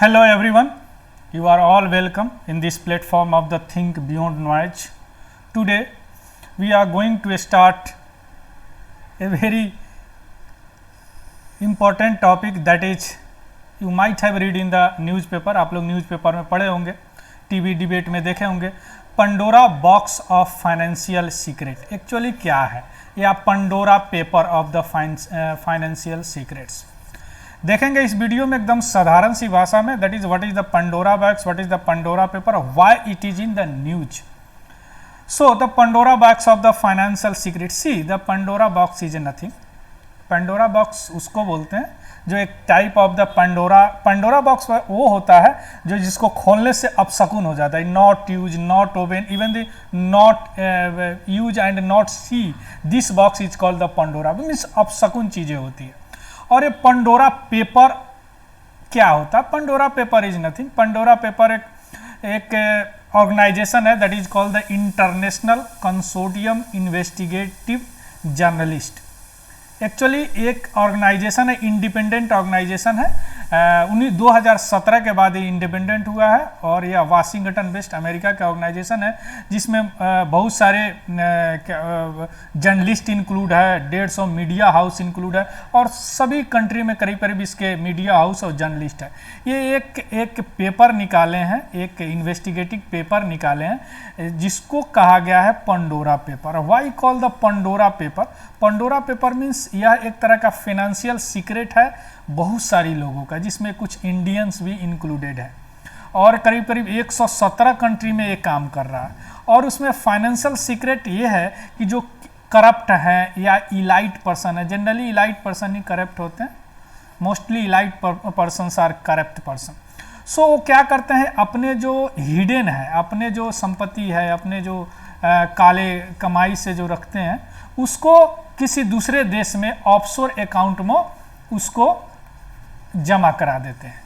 Hello everyone, you are all welcome in this platform of the Think Beyond Knowledge. Today we are going to start a very important topic that is you might have read in the newspaper. आप लोग newspaper में पढ़े होंगे, TV debate में देखे होंगे, Pandora box of financial secret actually क्या है, या Pandora paper of the financial secrets. देखेंगे इस वीडियो में एकदम साधारण सी भाषा में, that is what is the Pandora box, what is the Pandora paper, why it is in the news. So the Pandora box of the financial secret, see the Pandora box is nothing. Pandora box उसको बोलते हैं जो एक type of the Pandora box वो होता है जो जिसको खोलने से अपशकुन हो जाता है। Not use, not open, even the not use and not see, this box is called the Pandora, means अपशकुन चीजें होती है। और ये पंडोरा पेपर क्या होता है? Pandora paper is nothing. Pandora paper एक ऑर्गेनाइजेशन है that is called the international consortium investigative journalist. Actually एक ऑर्गेनाइजेशन है, इंडिपेंडेंट ऑर्गेनाइजेशन है। 2017 के बाद ये इंडिपेंडेंट हुआ है और यह वाशिंगटन बेस्ड अमेरिका का ऑर्गेनाइजेशन है जिसमें बहुत सारे जर्नलिस्ट इंक्लूड है, 150 मीडिया हाउस इंक्लूड है और सभी कंट्री में करीब करीब इसके मीडिया हाउस और जर्नलिस्ट है। ये एक पेपर निकाले हैं, एक इन्वेस्टिगेटिव पेपर निकाले हैं जिसको कहा गया है Pandora paper. Why call the Pandora paper? Pandora paper means यह एक तरह का फाइनेंशियल सीक्रेट है बहुत सारी लोगों का, जिसमें कुछ इंडियंस भी इंक्लूडेड है और करीब करीब 117 कंट्री में ये काम कर रहा है। और उसमें फाइनेंशियल सीक्रेट ये है कि जो करप्ट है या इलाइट पर्सन है, जनरली इलाइट पर्सन ही करप्ट होते हैं, mostly elite person are corrupt person. So वो क्या करते हैं, अपने जो हिडन है, अपने जो संपत्ति है, अपने जो काले कमाई से जो रखते हैं उसको किसी दूसरे देश में ऑफशोर अकाउंट में उसको जमा करा देते हैं।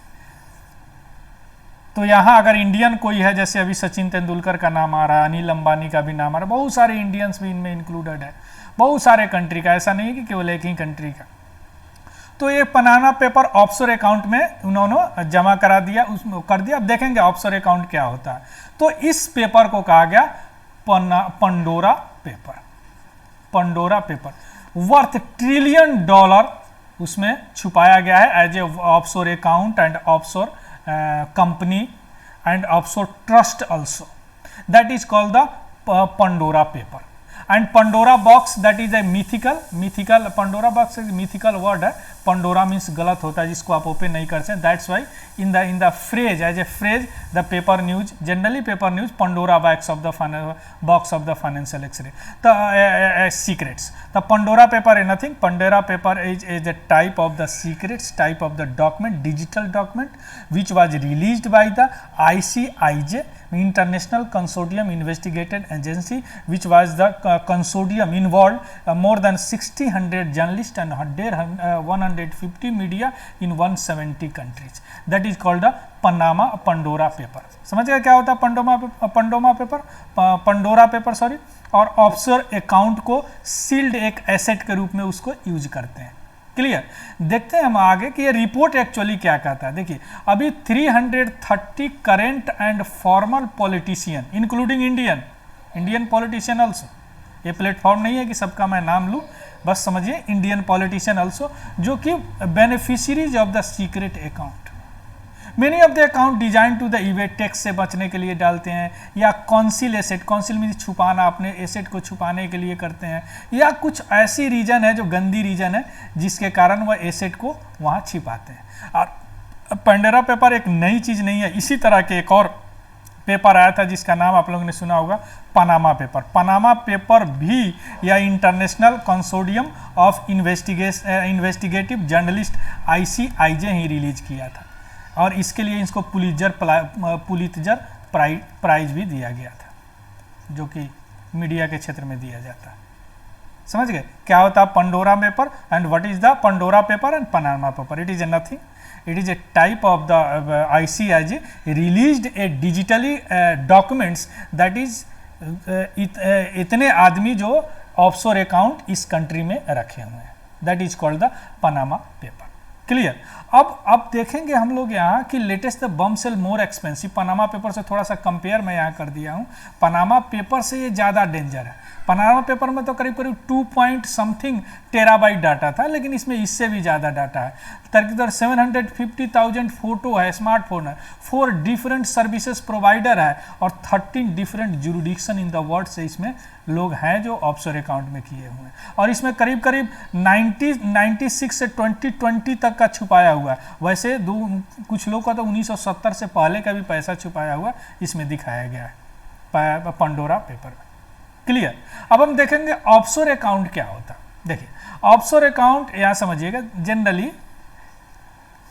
तो यहाँ अगर इंडियन कोई है, जैसे अभी सचिन तेंदुलकर का नाम आ रहा है, अनिल अंबानी का भी नाम आ रहा है, बहुत सारे इंडियंस भी इनमें इंक्लूडेड है, बहुत सारे कंट्री का, ऐसा नहीं है कि केवल एक ही कंट्री का। तो ये पनामा पेपर ऑफशोर अकाउंट में उन्होंने जमा करा दिया, उसमें कर दिया। अब देखेंगे ऑफशोर अकाउंट क्या होता है। तो इस पेपर को कहा गया Pandora paper. Pandora paper worth $1 trillion उसमें छुपाया गया है as a offshore account and offshore company and offshore trust also, that is called the Pandora paper. And Pandora box that is a mythical Pandora box is mythical word है। Pandora means गलत होता है जिसको आप open नहीं कर सकते, that's why in the phrase, as a phrase the paper news, generally paper news, Pandora box of the financial secrets. The Pandora paper is nothing. Pandora paper is a type of the secrets, type of the document, digital document which was released by the ICIJ, International Consortium Investigated Agency, which was the consortium involved more than 1,600 journalists and 150 media in 170 countries. That is called the Pandora paper. समझ गया क्या होता है Pandora paper sorry. और offshore account को sealed एक asset के रूप में उसको यूज करते हैं। क्लियर? देखते हैं हम आगे कि ये रिपोर्ट एक्चुअली क्या कहता है। देखिए अभी 330 current and formal politician including Indian politician also, ये प्लेटफॉर्म नहीं है कि सबका मैं नाम लूँ, बस समझिए इंडियन पॉलिटिशियन ऑल्सो, जो कि beneficiaries of the secret account. Many of the account design to the evade tax से बचने के लिए डालते हैं, या कॉन्सिल एसेट, कॉन्सिल मीन छुपाना, अपने एसेट को छुपाने के लिए करते हैं, या कुछ ऐसी रीजन है जो गंदी रीजन है जिसके कारण वह एसेट को वहाँ छिपाते हैं। और पंडोरा पेपर एक नई चीज़ नहीं है, इसी तरह के एक और पेपर आया था जिसका नाम आप लोगों ने सुना होगा, पनामा पेपर। पनामा पेपर भी या international consortium of investigative journalist ICIJ he release किया था और इसके लिए इसको पुलित्जर प्राइज भी दिया गया था, जो कि मीडिया के क्षेत्र में दिया जाता है। समझ गए क्या होता है Pandora paper and what is the Pandora paper and Panama paper? It is a nothing, it is a type of the ICIJ released a digitally documents that is इतने आदमी जो ऑफशोर अकाउंट इस कंट्री में रखे हुए हैं, that is called the Panama paper. Clear. अब देखेंगे हम लोग यहाँ कि latest the bombshell more expensive, Panama paper से थोड़ा सा कंपेयर मैं यहाँ कर दिया हूँ। पनामा पेपर से ये ज़्यादा डेंजर है। पनामा पेपर में तो करीब करीब 2 पॉइंट समथिंग टेराबाइट डाटा था, लेकिन इसमें इससे भी ज़्यादा डाटा है। तकरीबन 750,000 फोटो है, स्मार्टफोन है, 4 डिफरेंट सर्विसेज प्रोवाइडर है और 13 different jurisdiction in the world से इसमें लोग हैं जो ऑफशोर अकाउंट में किए हुए हैं। और इसमें करीब करीब 96 से 2020 तक का छुपाया हुआ है। वैसे कुछ लोग का तो 1970 से पहले का भी पैसा छुपाया हुआ इसमें दिखाया गया है पंडोरा पेपर में। क्लियर। अब हम देखेंगे ऑफशोर अकाउंट क्या होता है। देखिए ऑफशोर अकाउंट यहाँ समझिएगा, जनरली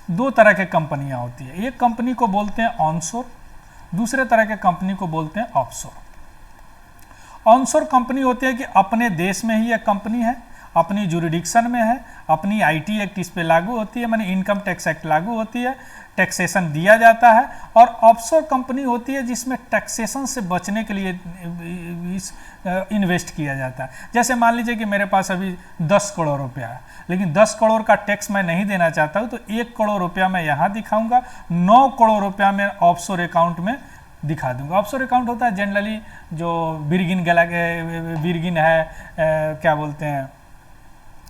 2 तरह के कंपनियां होती है। एक कंपनी को बोलते हैं ऑनशोर, दूसरे तरह के कंपनी को बोलते हैं ऑफशोर। ऑनशोर कंपनी होती है कि अपने देश में ही एक कंपनी है, अपनी जुरिडिक्शन में है, अपनी आईटी एक्ट इस पे लागू होती है, माने इनकम टैक्स एक्ट लागू होती है, टैक्सेशन दिया जाता है। और ऑफशोर कंपनी होती है जिसमें टैक्सेशन से बचने के लिए इन्वेस्ट किया जाता है। जैसे मान लीजिए कि मेरे पास अभी 10 करोड़ रुपया है, लेकिन 10 करोड़ का टैक्स मैं नहीं देना चाहता हूँ, तो 1 करोड़ रुपया मैं यहाँ दिखाऊंगा, 9 करोड़ रुपया मैं ऑफशोर अकाउंट में दिखा दूंगा। ऑफशोर अकाउंट होता है जनरली जो बिरगिन है, क्या बोलते हैं,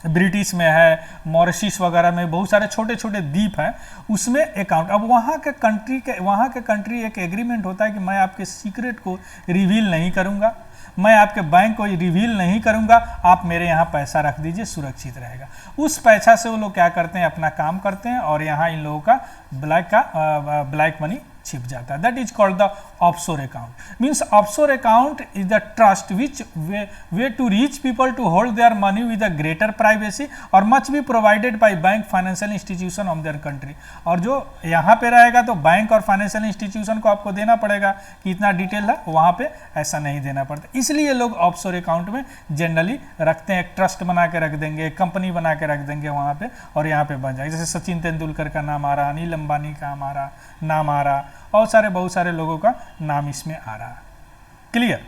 ब्रिटिश में है, मॉरिशस वगैरह में बहुत सारे छोटे छोटे द्वीप हैं, उसमें अकाउंट। अब वहाँ के कंट्री एक एग्रीमेंट होता है कि मैं आपके सीक्रेट को रिवील नहीं करूँगा, मैं आपके बैंक को रिवील नहीं करूँगा, आप मेरे यहाँ पैसा रख दीजिए, सुरक्षित रहेगा। उस पैसा से वो लोग क्या करते हैं, अपना काम करते हैं और यहाँ इन लोगों का ब्लैक मनी छिप जाता है। That is called the offshore account. Means offshore account is the trust which way to reach people to hold their money with a greater privacy और much be provided by bank financial institution of their country. और जो यहाँ पे रहेगा तो bank और financial institution को आपको देना पड़ेगा कि इतना डिटेल है, वहाँ पे ऐसा नहीं देना पड़ता। इसलिए लोग ऑफशोर अकाउंट में जनरली रखते हैं, एक ट्रस्ट बना के रख देंगे, एक कंपनी बना के रख देंगे वहाँ पे और यहाँ पे बन जाएगा। जैसे सचिन तेंदुलकर का नाम आ रहा, अनिल अंबानी का नाम आ रहा और बहुत सारे लोगों का नाम इसमें आ रहा है। क्लियर।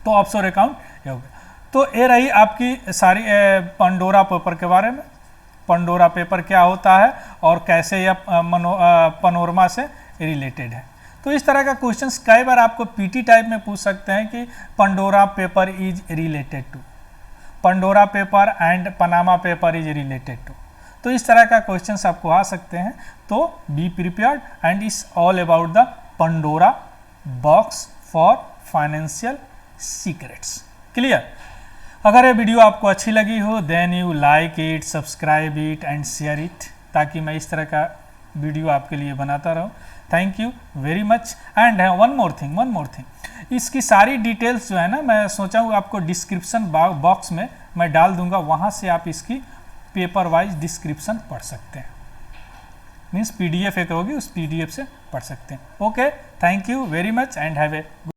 तो ऑफशोर अकाउंट ये हो गया। तो ये रही आपकी सारी पंडोरा पेपर के बारे में। पंडोरा पेपर क्या होता है और कैसे यह पनोरमा से रिलेटेड है। तो इस तरह का क्वेश्चंस कई बार आपको पीटी टाइप में पूछ सकते हैं कि Pandora paper is related to, Pandora paper and Panama paper is related to. तो इस तरह का क्वेश्चंस आपको आ सकते हैं। तो be prepared and is all about the Pandora box for financial secrets. Clear. अगर ये वीडियो आपको अच्छी लगी हो then you like it, subscribe it and share it, ताकि मैं इस तरह का वीडियो आपके लिए बनाता रहूं। Thank you very much. And one more thing, इसकी सारी डिटेल्स जो है ना, मैं सोचा हूँ आपको डिस्क्रिप्शन बॉक्स में मैं डाल दूंगा, वहाँ से आप इसकी पेपर वाइज डिस्क्रिप्शन पढ़ सकते हैं। मीन्स PDF एक होगी, उस PDF से पढ़ सकते हैं। Okay, thank you very much and have a